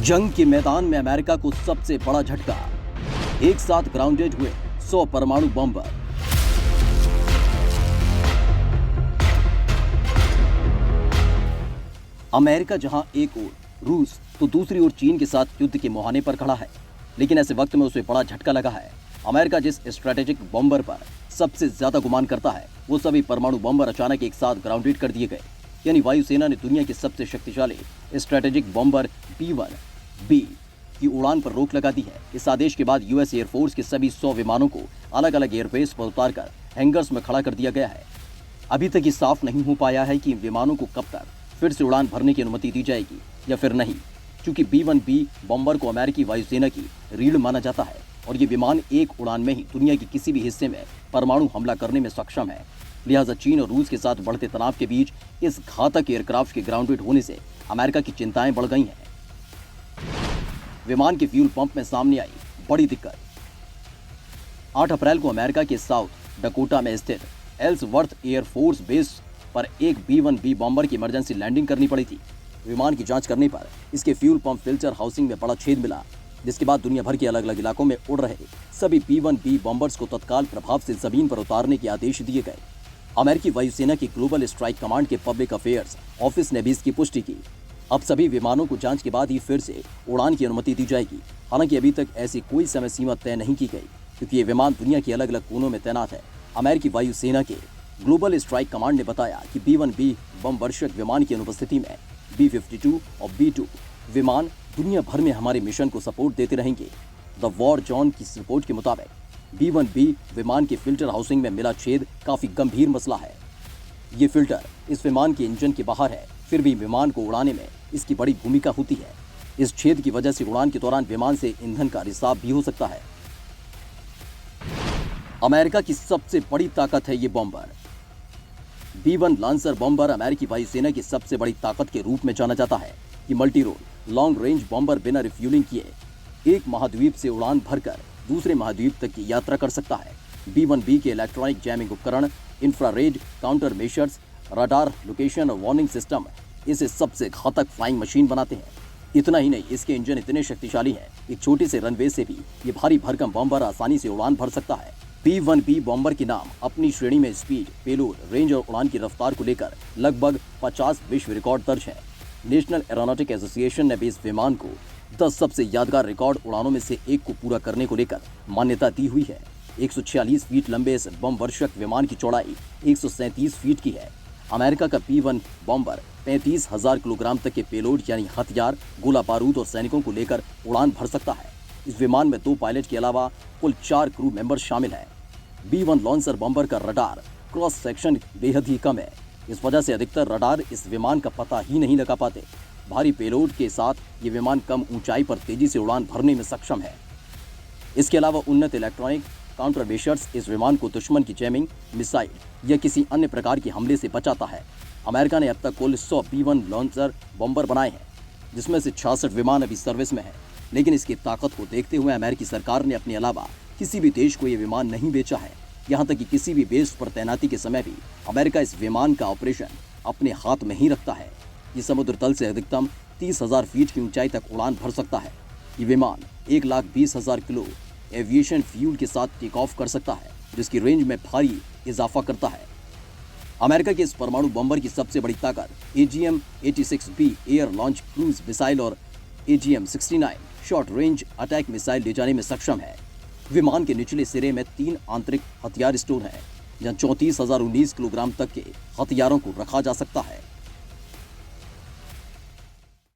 जंग के मैदान में अमेरिका को सबसे बड़ा झटका। एक साथ ग्राउंडेड हुए 100 परमाणु बम्बर। अमेरिका जहां एक ओर रूस तो दूसरी ओर चीन के साथ युद्ध के मुहाने पर खड़ा है, लेकिन ऐसे वक्त में उसे बड़ा झटका लगा है। अमेरिका जिस स्ट्रेटेजिक बम्बर पर सबसे ज्यादा गुमान करता है, वो सभी परमाणु बम्बर अचानक एक साथ ग्राउंडेड कर दिए गए। यानी वायुसेना ने दुनिया के सबसे शक्तिशाली स्ट्रेटेजिक बम्बर B-1B की उड़ान पर रोक लगा दी है। इस आदेश के बाद यूएस एयरफोर्स के सभी 100 विमानों को अलग अलग एयरबेस पर उतारकर हैंगर्स में खड़ा कर दिया गया है। अभी तक ये साफ नहीं हो पाया है कि इन विमानों को कब तक फिर से उड़ान भरने की अनुमति दी जाएगी या फिर नहीं, क्योंकि B-1B बम्बर को अमेरिकी वायुसेना की रीढ़ माना जाता है और ये विमान एक उड़ान में ही दुनिया के किसी भी हिस्से में परमाणु हमला करने में सक्षम है। लिहाजा चीन और रूस के साथ बढ़ते तनाव के बीच इस घातक एयरक्राफ्ट के ग्राउंडेड होने से अमेरिका की चिंताएं बढ़ गई हैं। विमान के फ्यूल पंप में सामने आई बड़ी दिक्कत। 8 अप्रैल को अमेरिका के साउथ डकोटा में स्थित एल्सवर्थ एयरफोर्स बेस पर एक B-1B बॉम्बर की इमरजेंसी लैंडिंग करनी पड़ी थी। विमान की जांच करने पर इसके फ्यूल पंप फिल्टर हाउसिंग में बड़ा छेद मिला, जिसके बाद दुनिया भर के अलग अलग इलाकों में उड़ रहे सभी B-1B बॉम्बर्स को तत्काल प्रभाव से जमीन पर उतारने के आदेश दिए गए। अमेरिकी वायुसेना की ग्लोबल स्ट्राइक कमांड के पब्लिक अफेयर्स ऑफिस ने भी इसकी पुष्टि की। अब सभी विमानों को जांच के बाद ही फिर से उड़ान की अनुमति दी जाएगी। हालांकि अभी तक ऐसी कोई समय सीमा तय नहीं की गई, क्योंकि ये विमान दुनिया के अलग अलग कोनों में तैनात है। अमेरिकी वायुसेना के ग्लोबल स्ट्राइक कमांड ने बताया कि B-1B बम वर्षक विमान की अनुपस्थिति में B-52 और B-2 विमान दुनिया भर में हमारे मिशन को सपोर्ट देते रहेंगे। द वॉर जॉन की रिपोर्ट के मुताबिक B-1B विमान के फिल्टर हाउसिंग में मिला छेद काफी गंभीर मसला है। ये फिल्टर इस विमान के इंजन के बाहर है, फिर भी विमान को उड़ाने में इसकी बड़ी भूमिका होती है। इस छेद की वजह से उड़ान के दौरान विमान से ईंधन का रिसाव भी हो सकता है। अमेरिका की सबसे बड़ी ताकत है ये बॉम्बर। B-1 लांसर बॉम्बर अमेरिकी वायुसेना की सबसे बड़ी ताकत के रूप में जाना जाता है। ये multi role long range bomber बिना रिफ्यूलिंग किए एक महाद्वीप से उड़ान भरकर दूसरे महाद्वीप तक की यात्रा कर सकता है। B-1B के इलेक्ट्रॉनिक जैमिंग उपकरण, infrared counter measures, radar location और वार्निंग सिस्टम इसे सबसे घातक फ्लाइंग मशीन बनाते हैं। इतना ही नहीं, इसके इंजन इतने शक्तिशाली हैं, एक छोटे से रनवे से भी ये भारी भरकम बॉम्बर आसानी से उड़ान भर सकता है। B-1B बॉम्बर के नाम अपनी श्रेणी में स्पीड, पेलोड, रेंज और उड़ान की रफ्तार को लेकर लगभग 50 विश्व रिकॉर्ड दर्ज है। नेशनल एरोनॉटिक एसोसिएशन ने भी इस विमान को 10 सबसे यादगार रिकॉर्ड उड़ानों में से एक को पूरा करने को लेकर मान्यता दी हुई है। 146 फीट लंबे इस बम वर्षक विमान की चौड़ाई 137 फीट की है। अमेरिका का B-1 बॉम्बर 35,000 किलोग्राम तक के पेलोड यानी हथियार, गोला बारूद और सैनिकों को लेकर उड़ान भर सकता है। इस विमान में 2 पायलट के अलावा कुल 4 क्रू मेंबर शामिल हैं। B-1 लॉन्सर बॉम्बर का रडार क्रॉस सेक्शन बेहद ही कम है। इस वजह से अधिकतर रडार इस विमान का पता ही नहीं लगा पाते। भारी पेलोड के साथ ये विमान कम ऊंचाई पर तेजी से उड़ान भरने में सक्षम है। इसके अलावा उन्नत इलेक्ट्रॉनिक काउंटर मेजर्स इस विमान को दुश्मन की जैमिंग, मिसाइल या किसी अन्य प्रकार के हमले से बचाता है। अमेरिका ने अब तक कुल 100 B-1 लॉन्चर बॉम्बर बनाए हैं, जिसमें से 66 विमान अभी सर्विस में है। लेकिन इसकी ताकत को देखते हुए अमेरिकी सरकार ने अपने अलावा किसी भी देश को ये विमान नहीं बेचा है। यहाँ तक कि किसी भी बेस पर तैनाती के समय भी अमेरिका इस विमान का ऑपरेशन अपने हाथ में ही रखता है। ये समुद्र तल से अधिकतम 30,000 फीट की ऊंचाई तक उड़ान भर सकता है। ये विमान 1,20,000 किलो एविएशन फ्यूल के साथ टेक ऑफ कर सकता है, जिसकी रेंज में भारी इजाफा करता है। अमेरिका के इस परमाणु बॉम्बर की सबसे बड़ी ताकत AGM-86B air launch cruise missile और AGM-69 short range attack missile ले जाने में सक्षम है। विमान के निचले सिरे में 3 आंतरिक हथियार स्टोर हैं, जहां 34,019 किलोग्राम तक के हथियारों को रखा जा सकता है।